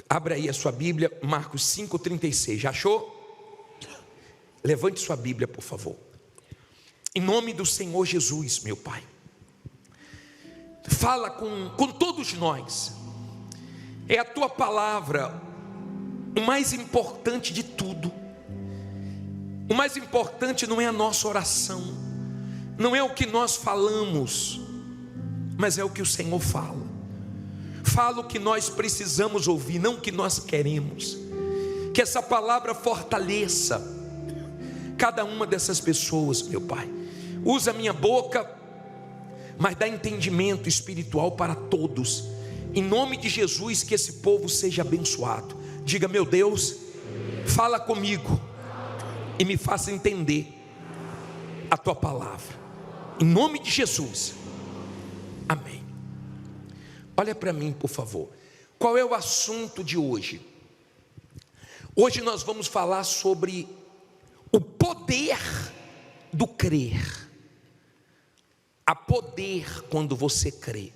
Abra aí a sua Bíblia, Marcos 5,36. Já achou? Levante sua Bíblia, por favor. Em nome do Senhor Jesus, meu Pai, fala com todos nós. É a tua palavra o mais importante de tudo. O mais importante não é a nossa oração, não é o que nós falamos, mas é o que o Senhor fala. Fala o que nós precisamos ouvir, não o que nós queremos. Que essa palavra fortaleça cada uma dessas pessoas, meu Pai. Usa a minha boca, mas dá entendimento espiritual para todos. Em nome de Jesus, que esse povo seja abençoado. Diga: meu Deus, fala comigo e me faça entender a tua palavra. Em nome de Jesus. Amém. Olha para mim, por favor. Qual é o assunto de hoje? Hoje nós vamos falar sobre o poder do crer. Há poder quando você crê.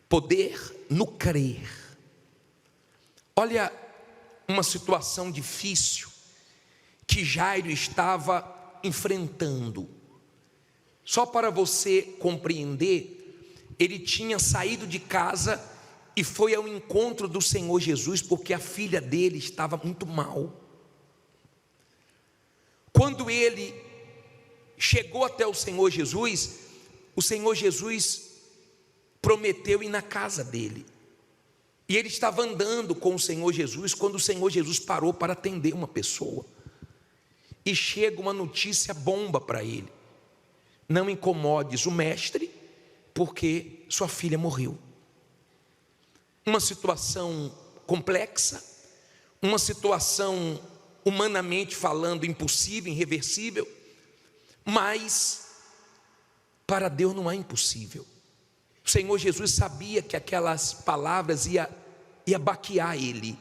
Poder no crer. Olha uma situação difícil que Jairo estava enfrentando. Só para você compreender, ele tinha saído de casa e foi ao encontro do Senhor Jesus, porque a filha dele estava muito mal. Quando ele chegou até o Senhor Jesus prometeu ir na casa dele. E ele estava andando com o Senhor Jesus, quando o Senhor Jesus parou para atender uma pessoa. E chega uma notícia bomba para ele: não incomodes o mestre, porque sua filha morreu. Uma situação complexa, uma situação humanamente falando impossível, irreversível, mas para Deus não há impossível. O Senhor Jesus sabia que aquelas palavras ia baquear ele.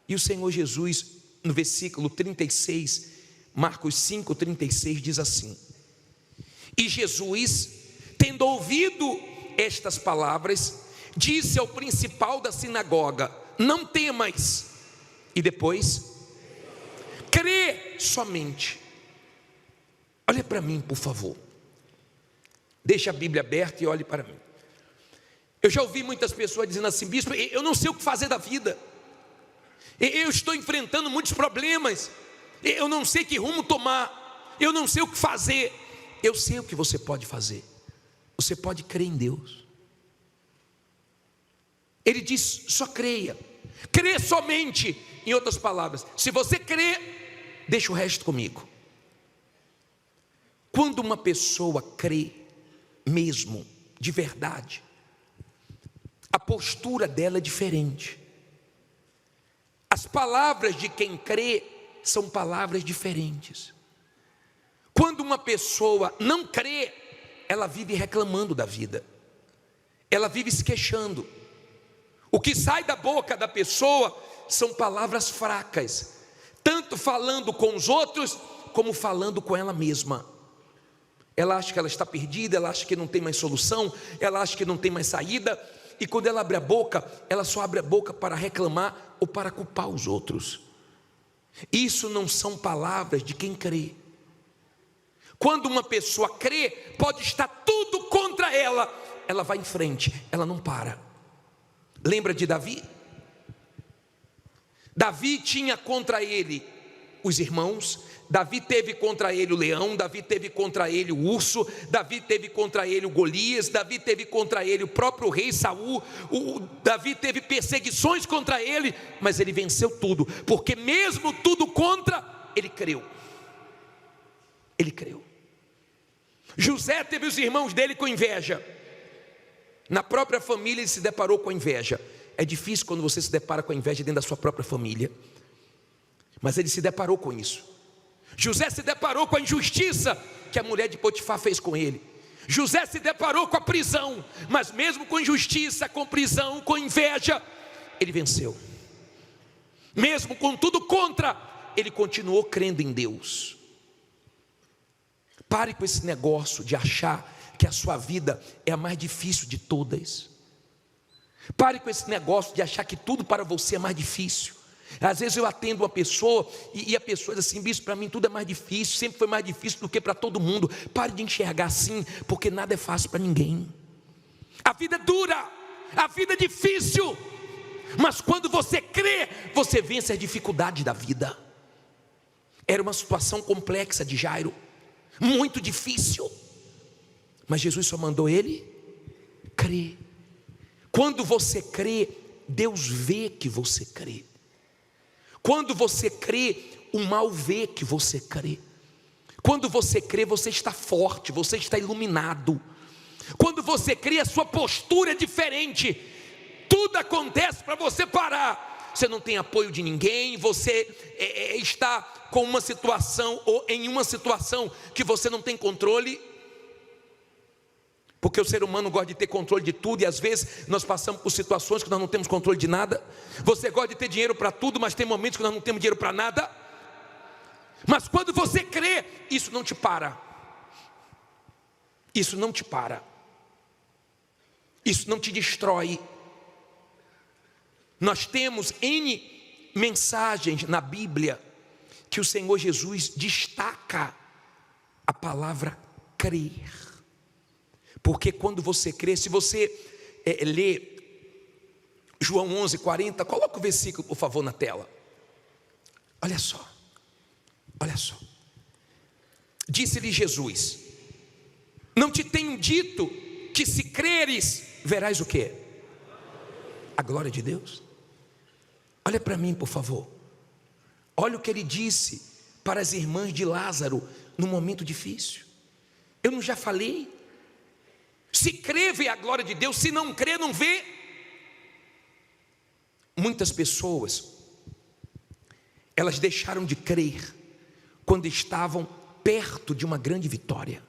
E o Senhor Jesus, no versículo 36, Marcos 5,36, diz assim: e Jesus, tendo ouvido estas palavras, disse ao principal da sinagoga: não temas. E depois, crê somente. Olha para mim, por favor. Deixa a Bíblia aberta e olhe para mim. Eu já ouvi muitas pessoas dizendo assim: bispo, eu não sei o que fazer da vida, eu estou enfrentando muitos problemas, eu não sei que rumo tomar, eu não sei o que fazer. Eu sei o que você pode fazer. Você pode crer em Deus. Ele diz: só creia, crê somente. Em outras palavras, se você crê, deixa o resto comigo. Quando uma pessoa crê mesmo, de verdade, a postura dela é diferente. As palavras de quem crê são palavras diferentes. Quando uma pessoa não crê, ela vive reclamando da vida, ela vive se queixando. O que sai da boca da pessoa são palavras fracas, tanto falando com os outros, como falando com ela mesma. Ela acha que ela está perdida, ela acha que não tem mais solução, ela acha que não tem mais saída. E quando ela abre a boca, ela só abre a boca para reclamar ou para culpar os outros. Isso não são palavras de quem crê. Quando uma pessoa crê, pode estar tudo contra ela, ela vai em frente, ela não para. Lembra de Davi? Davi tinha contra ele os irmãos, Davi teve contra ele o leão, Davi teve contra ele o urso, Davi teve contra ele o Golias, Davi teve contra ele o próprio rei Saul, Davi teve perseguições contra ele, mas ele venceu tudo, porque mesmo tudo contra, ele creu. Ele creu. José teve os irmãos dele com inveja. Na própria família ele se deparou com a inveja. É difícil quando você se depara com a inveja dentro da sua própria família, mas ele se deparou com isso. José se deparou com a injustiça que a mulher de Potifar fez com ele. José se deparou com a prisão, mas mesmo com injustiça, com prisão, com inveja, ele venceu. Mesmo com tudo contra, ele continuou crendo em Deus. Pare com esse negócio de achar que a sua vida é a mais difícil de todas. Pare com esse negócio de achar que tudo para você é mais difícil. Às vezes eu atendo uma pessoa e a pessoa diz assim: bispo, para mim tudo é mais difícil, sempre foi mais difícil do que para todo mundo. Pare de enxergar assim, porque nada é fácil para ninguém. A vida é dura, a vida é difícil, mas quando você crê, você vence as dificuldades da vida. Era uma situação complexa de Jairo, muito difícil, mas Jesus só mandou ele crer. Quando você crê, Deus vê que você crê. Quando você crê, o mal vê que você crê. Quando você crê, você está forte, você está iluminado. Quando você crê, a sua postura é diferente. Tudo acontece para você parar. Você não tem apoio de ninguém, você está com uma situação ou em uma situação que você não tem controle. Porque o ser humano gosta de ter controle de tudo e às vezes nós passamos por situações que nós não temos controle de nada. Você gosta de ter dinheiro para tudo, mas tem momentos que nós não temos dinheiro para nada. Mas quando você crê, isso não te para. Isso não te para. Isso não te destrói. Nós temos N mensagens na Bíblia que o Senhor Jesus destaca a palavra crer. Porque quando você crê, se você lê João 11:40, coloca o versículo por favor na tela. Olha só, olha só. Disse-lhe Jesus: não te tenho dito que se creres, verás o quê? A glória de Deus. Olha para mim por favor. Olha o que ele disse para as irmãs de Lázaro no momento difícil. Eu não já falei? Se crê, vê a glória de Deus. Se não crê, não vê. Muitas pessoas, elas deixaram de crer quando estavam perto de uma grande vitória.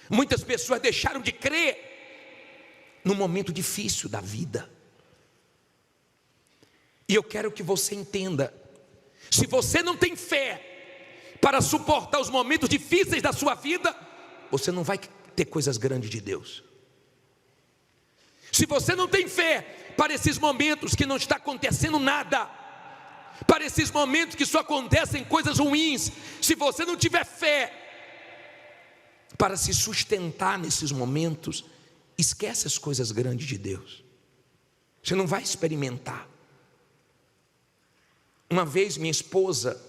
Muitas pessoas deixaram de crer no momento difícil da vida. E eu quero que você entenda: se você não tem fé para suportar os momentos difíceis da sua vida, você não vai ter coisas grandes de Deus. Se você não tem fé para esses momentos que não está acontecendo nada, para esses momentos que só acontecem coisas ruins, se você não tiver fé para se sustentar nesses momentos, esquece as coisas grandes de Deus. Você não vai experimentar. Uma vez minha esposa,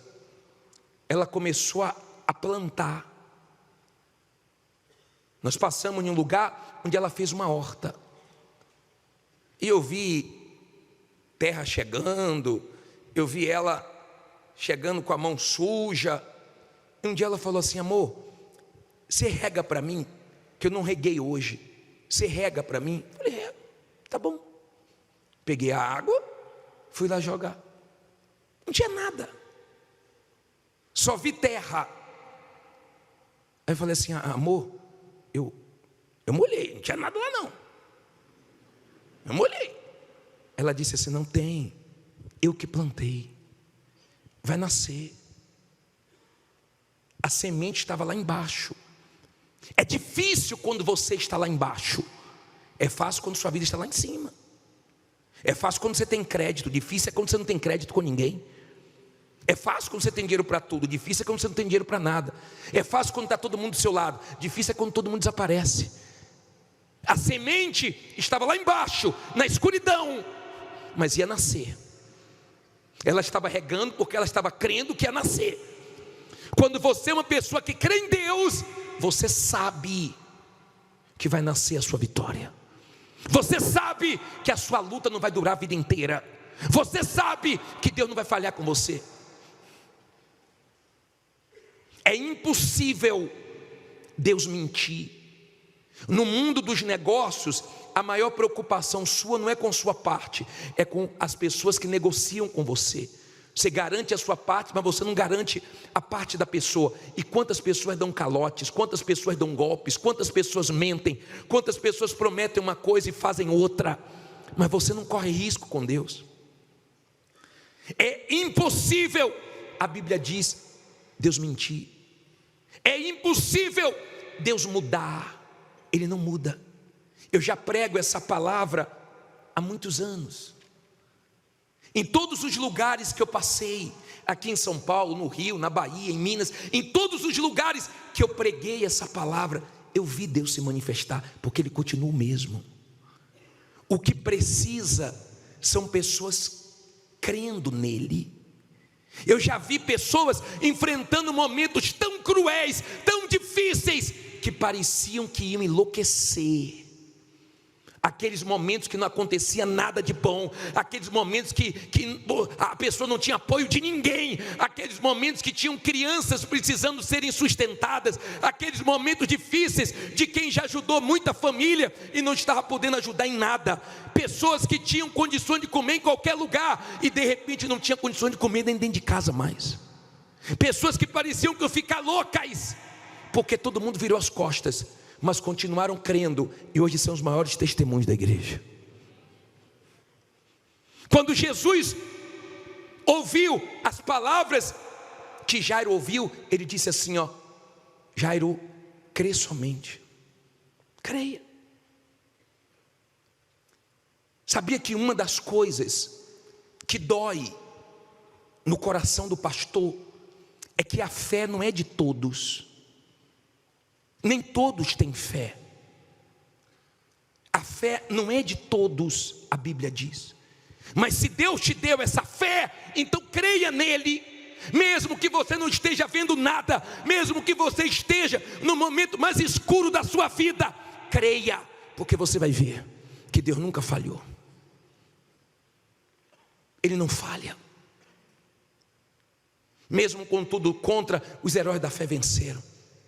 ela começou a plantar. Nós passamos em um lugar onde ela fez uma horta. E eu vi terra chegando, eu vi ela chegando com a mão suja. E um dia ela falou assim: amor, você rega para mim, que eu não reguei hoje. Você rega para mim? Eu falei: tá bom. Peguei a água, fui lá jogar. Não tinha nada, só vi terra. Aí eu falei assim: amor, eu molhei, não tinha nada lá não. Eu molhei. Ela disse assim: não tem, eu que plantei, vai nascer. A semente estava lá embaixo. É difícil quando você está lá embaixo. É fácil quando sua vida está lá em cima. É fácil quando você tem crédito. Difícil é quando você não tem crédito com ninguém. É fácil quando você tem dinheiro para tudo. Difícil é quando você não tem dinheiro para nada. É fácil quando está todo mundo do seu lado. Difícil é quando todo mundo desaparece. A semente estava lá embaixo, na escuridão, mas ia nascer. Ela estava regando porque ela estava crendo que ia nascer. Quando você é uma pessoa que crê em Deus, você sabe que vai nascer a sua vitória. Você sabe que a sua luta não vai durar a vida inteira. Você sabe que Deus não vai falhar com você. É impossível Deus mentir. No mundo dos negócios, a maior preocupação sua não é com sua parte, é com as pessoas que negociam com você. Você garante a sua parte, mas você não garante a parte da pessoa. E quantas pessoas dão calotes, quantas pessoas dão golpes, quantas pessoas mentem, quantas pessoas prometem uma coisa e fazem outra, mas você não corre risco com Deus. É impossível, a Bíblia diz, Deus mentir. É impossível Deus mudar. Ele não muda. Eu já prego essa palavra há muitos anos. Em todos os lugares que eu passei, aqui em São Paulo, no Rio, na Bahia, em Minas, em todos os lugares que eu preguei essa palavra, eu vi Deus se manifestar, porque Ele continua o mesmo. O que precisa são pessoas crendo nele. Eu já vi pessoas enfrentando momentos tão cruéis, tão difíceis, que pareciam que iam enlouquecer. Aqueles momentos que não acontecia nada de bom, aqueles momentos que a pessoa não tinha apoio de ninguém, aqueles momentos que tinham crianças precisando serem sustentadas, aqueles momentos difíceis de quem já ajudou muita família e não estava podendo ajudar em nada, pessoas que tinham condições de comer em qualquer lugar e de repente não tinha condições de comer nem dentro de casa mais, pessoas que pareciam que iam ficar loucas, porque todo mundo virou as costas, mas continuaram crendo, e hoje são os maiores testemunhos da igreja. Quando Jesus ouviu as palavras que Jairo ouviu, ele disse assim: Jairo, crê somente, creia. Sabia que uma das coisas que dói no coração do pastor é que a fé não é de todos. Nem todos têm fé. A fé não é de todos, a Bíblia diz. Mas se Deus te deu essa fé, então creia nele. Mesmo que você não esteja vendo nada, mesmo que você esteja no momento mais escuro da sua vida, creia, porque você vai ver que Deus nunca falhou. Ele não falha. Mesmo com tudo contra, os heróis da fé venceram.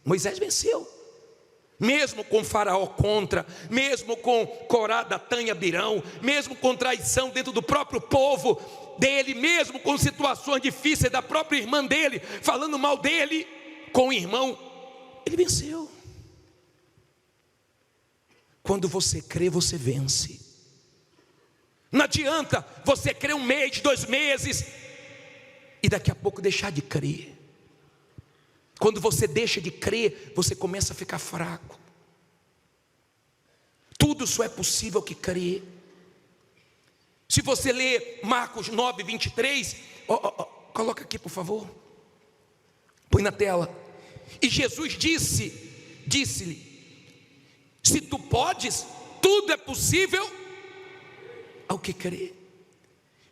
Moisés venceu. Mesmo com Faraó contra, mesmo com Corá, Datã e Abirão, mesmo com traição dentro do próprio povo dele, mesmo com situações difíceis da própria irmã dele, falando mal dele com o irmão, ele venceu. Quando você crê, você vence. Não adianta você crer 1 mês, 2 meses e daqui a pouco deixar de crer. Quando você deixa de crer, você começa a ficar fraco. Tudo só é possível que crê. Se você ler Marcos 9, 23, coloca aqui por favor, põe na tela. E Jesus disse-lhe: se tu podes, tudo é possível ao que crê.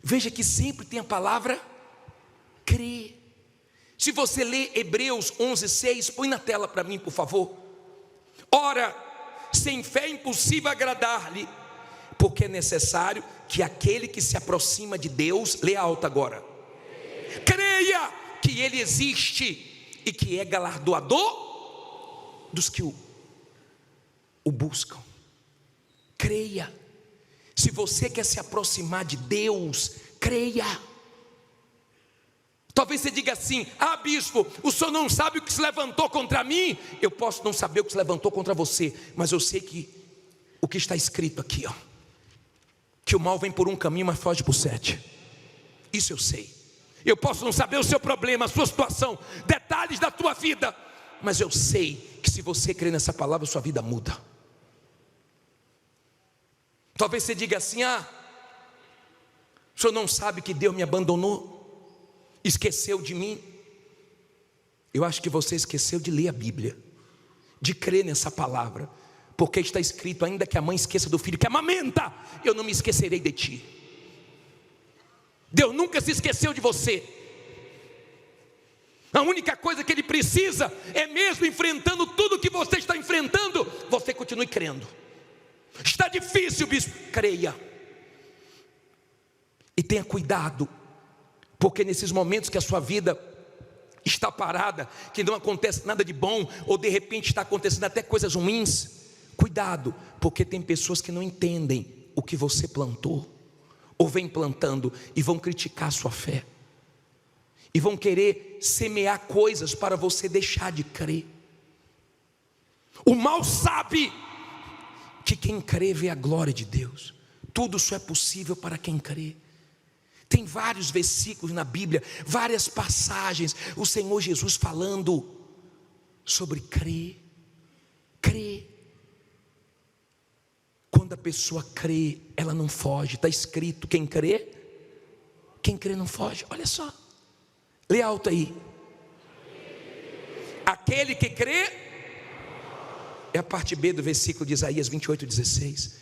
Veja que sempre tem a palavra crer. Se você ler Hebreus 11:6, põe na tela para mim, por favor. Ora, sem fé é impossível agradar-lhe, porque é necessário que aquele que se aproxima de Deus, lê alto agora, creia que Ele existe e que é galardoador dos que o buscam. Creia. Se você quer se aproximar de Deus, creia. Talvez você diga assim: bispo, o senhor não sabe o que se levantou contra mim. Eu posso não saber o que se levantou contra você, mas eu sei que o que está escrito aqui, que o mal vem por um caminho, mas foge por 7. Isso eu sei. Eu posso não saber o seu problema, a sua situação, detalhes da tua vida, mas eu sei que se você crer nessa palavra, sua vida muda. Talvez você diga assim: o senhor não sabe que Deus me abandonou, esqueceu de mim. Eu acho que você esqueceu de ler a Bíblia, de crer nessa palavra, porque está escrito: ainda que a mãe esqueça do filho que amamenta, eu não me esquecerei de ti. Deus nunca se esqueceu de você. A única coisa que Ele precisa é, mesmo enfrentando tudo que você está enfrentando, você continue crendo. Está difícil, bispo, creia. E tenha cuidado, porque nesses momentos que a sua vida está parada, que não acontece nada de bom, ou de repente está acontecendo até coisas ruins, cuidado, porque tem pessoas que não entendem o que você plantou, ou vem plantando, e vão criticar a sua fé, e vão querer semear coisas para você deixar de crer. O mal sabe que quem crê vê a glória de Deus. Tudo só é possível para quem crê. Tem vários versículos na Bíblia, várias passagens, o Senhor Jesus falando sobre crer. Crer. Quando Quando a pessoa crê, ela não foge. Está escrito, quem crê não foge. Olha só, lê alto aí. Aquele que crê, é a parte B do versículo de Isaías 28:16.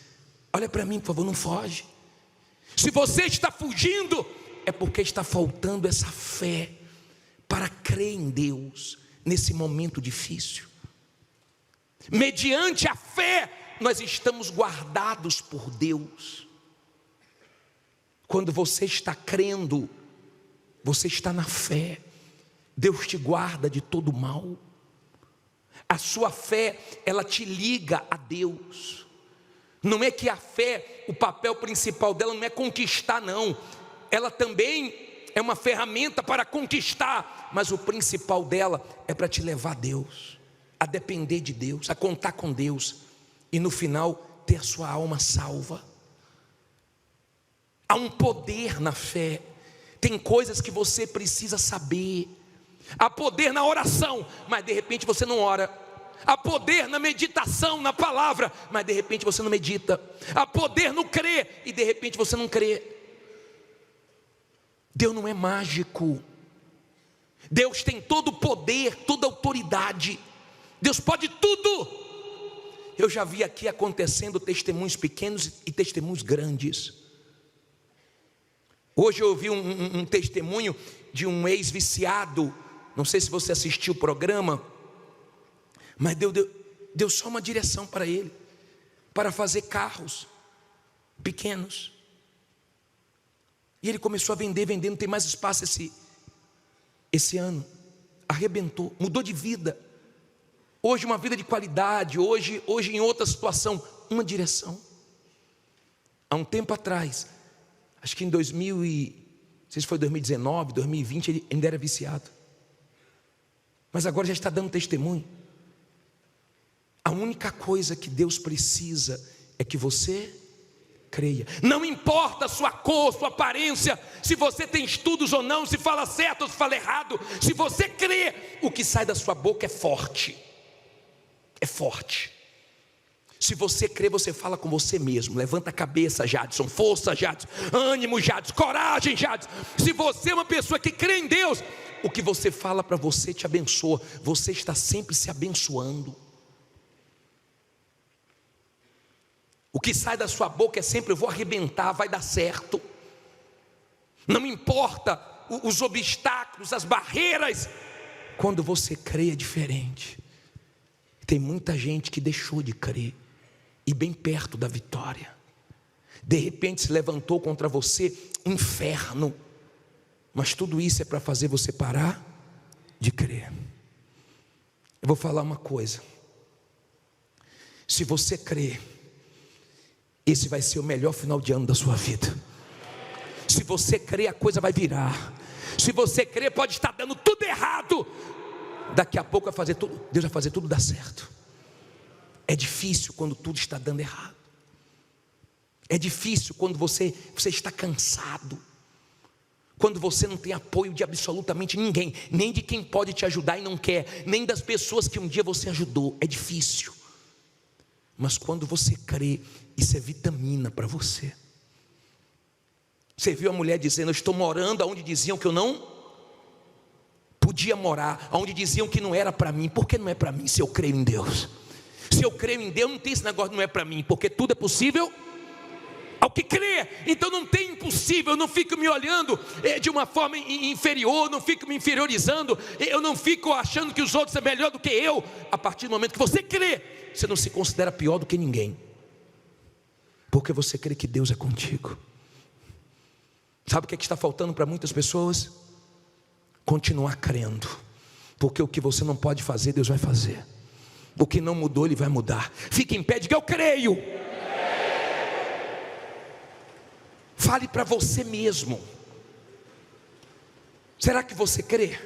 Olha para mim, por favor, não foge. Se você está fugindo, é porque está faltando essa fé para crer em Deus nesse momento difícil. Mediante a fé, nós estamos guardados por Deus. Quando você está crendo, você está na fé, Deus te guarda de todo mal. A sua fé, ela te liga a Deus. Não é que a fé, o papel principal dela não é conquistar, não. Ela também é uma ferramenta para conquistar, mas o principal dela é para te levar a Deus, a depender de Deus, a contar com Deus, e no final ter a sua alma salva. Há um poder na fé. Tem coisas que você precisa saber. Há poder na oração, mas de repente você não ora. Há poder na meditação, na palavra, mas de repente você não medita. Há poder no crer, e de repente você não crê. Deus não é mágico. Deus tem todo o poder, toda a autoridade. Deus pode tudo. Eu já vi aqui acontecendo testemunhos pequenos e testemunhos grandes. Hoje eu ouvi um testemunho de um ex-viciado. Não sei se você assistiu o programa, mas deu só uma direção para ele, para fazer carros pequenos. E ele começou a vender, não tem mais espaço esse ano. Arrebentou, mudou de vida. Hoje uma vida de qualidade, hoje em outra situação, uma direção. Há um tempo atrás, acho que em não sei se foi 2019, 2020, ele ainda era viciado. Mas agora já está dando testemunho. A única coisa que Deus precisa é que você creia. Não importa a sua cor, sua aparência, se você tem estudos ou não, se fala certo ou se fala errado. Se você crê, o que sai da sua boca é forte. É forte. Se você crê, você fala com você mesmo. Levanta a cabeça, Jadson. Força, Jadson. Ânimo, Jadson. Coragem, Jadson. Se você é uma pessoa que crê em Deus, o que você fala para você te abençoa. Você está sempre se abençoando. O que sai da sua boca é sempre: eu vou arrebentar, vai dar certo. Não importa os obstáculos, as barreiras. Quando você crê é diferente. Tem muita gente que deixou de crer e bem perto da vitória. De repente se levantou contra você inferno. Mas tudo isso é para fazer você parar de crer. Eu vou falar uma coisa. Se você crer, esse vai ser o melhor final de ano da sua vida. Se você crer, a coisa vai virar. Se você crer, pode estar dando tudo errado. Daqui a pouco vai fazer tudo, Deus vai fazer tudo dar certo. É difícil quando tudo está dando errado. É difícil quando você está cansado. Quando você não tem apoio de absolutamente ninguém, nem de quem pode te ajudar e não quer, nem das pessoas que um dia você ajudou. É difícil. Mas quando você crê, isso é vitamina para você. Você viu a mulher dizendo: eu estou morando onde diziam que eu não podia morar, onde diziam que não era para mim. Por que não é para mim se eu creio em Deus? Se eu creio em Deus, não tem esse negócio de não é para mim, porque tudo é possível ao que crê. Então não tem impossível. Eu não fico me olhando de uma forma inferior, não fico me inferiorizando, eu não fico achando que os outros são melhor do que eu. A partir do momento que você crê, você não se considera pior do que ninguém, porque você crê que Deus é contigo. Sabe o que está faltando para muitas pessoas? Continuar crendo, porque o que você não pode fazer, Deus vai fazer. O que não mudou, Ele vai mudar. Fique em pé, diga: eu creio. Fale para você mesmo. Será que você crê?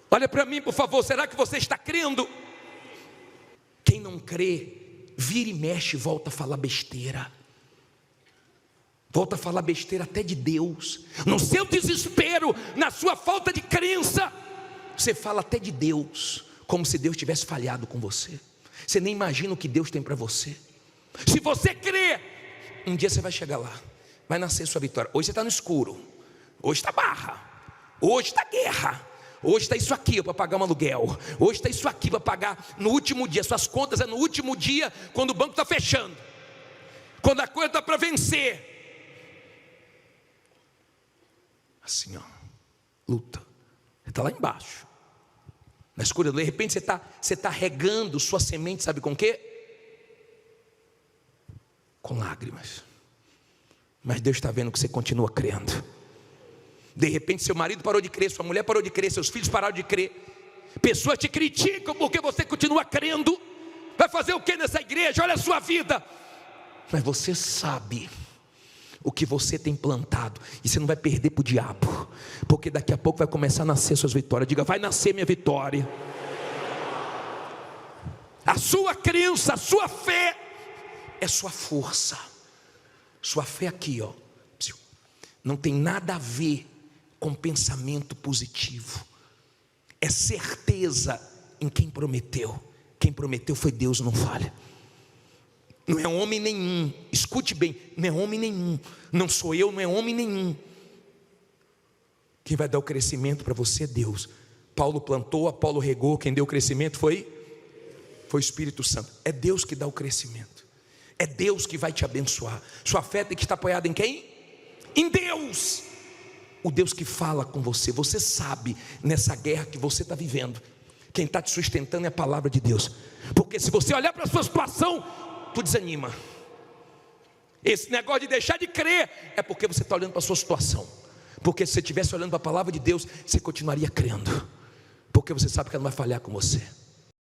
Olha para mim, por favor. Será que você está crendo? Quem não crê, vira e mexe, volta a falar besteira. Volta a falar besteira até de Deus. No seu desespero, na sua falta de crença, você fala até de Deus, como se Deus tivesse falhado com você. Você nem imagina o que Deus tem para você. Se você crê, um dia você vai chegar lá, vai nascer sua vitória. Hoje você está no escuro, hoje está barra, hoje está guerra, hoje está isso aqui para pagar um aluguel, hoje está isso aqui para pagar no último dia. Suas contas é no último dia, quando o banco está fechando, quando a coisa está para vencer. Assim, ó, luta. Você está lá embaixo, na escuridão. De repente você está regando sua semente, sabe com o quê? Com lágrimas. Mas Deus está vendo que você continua crendo. De repente seu marido parou de crer, sua mulher parou de crer, seus filhos pararam de crer. Pessoas te criticam porque você continua crendo. Vai fazer o que nessa igreja? Olha a sua vida. Mas você sabe o que você tem plantado, e você não vai perder para o diabo, porque daqui a pouco vai começar a nascer suas vitórias. Diga, vai nascer minha vitória. A sua crença, a sua fé é sua força. Sua fé aqui, ó, não tem nada a ver com pensamento positivo. É certeza em quem prometeu. Quem prometeu foi Deus, não falha. Não é homem nenhum, escute bem, não é homem nenhum, não sou eu, não é homem nenhum. Quem vai dar o crescimento para você é Deus. Paulo plantou, Apolo regou, quem deu o crescimento foi o Espírito Santo. É Deus que dá o crescimento, é Deus que vai te abençoar. Sua fé tem que estar apoiada em quem? Em Deus, o Deus que fala com você. Você sabe, nessa guerra que você está vivendo, quem está te sustentando é a palavra de Deus. Porque se você olhar para a sua situação, tu desanima. Esse negócio de deixar de crer é porque você está olhando para a sua situação. Porque se você estivesse olhando para a palavra de Deus, você continuaria crendo, porque você sabe que ela não vai falhar com você.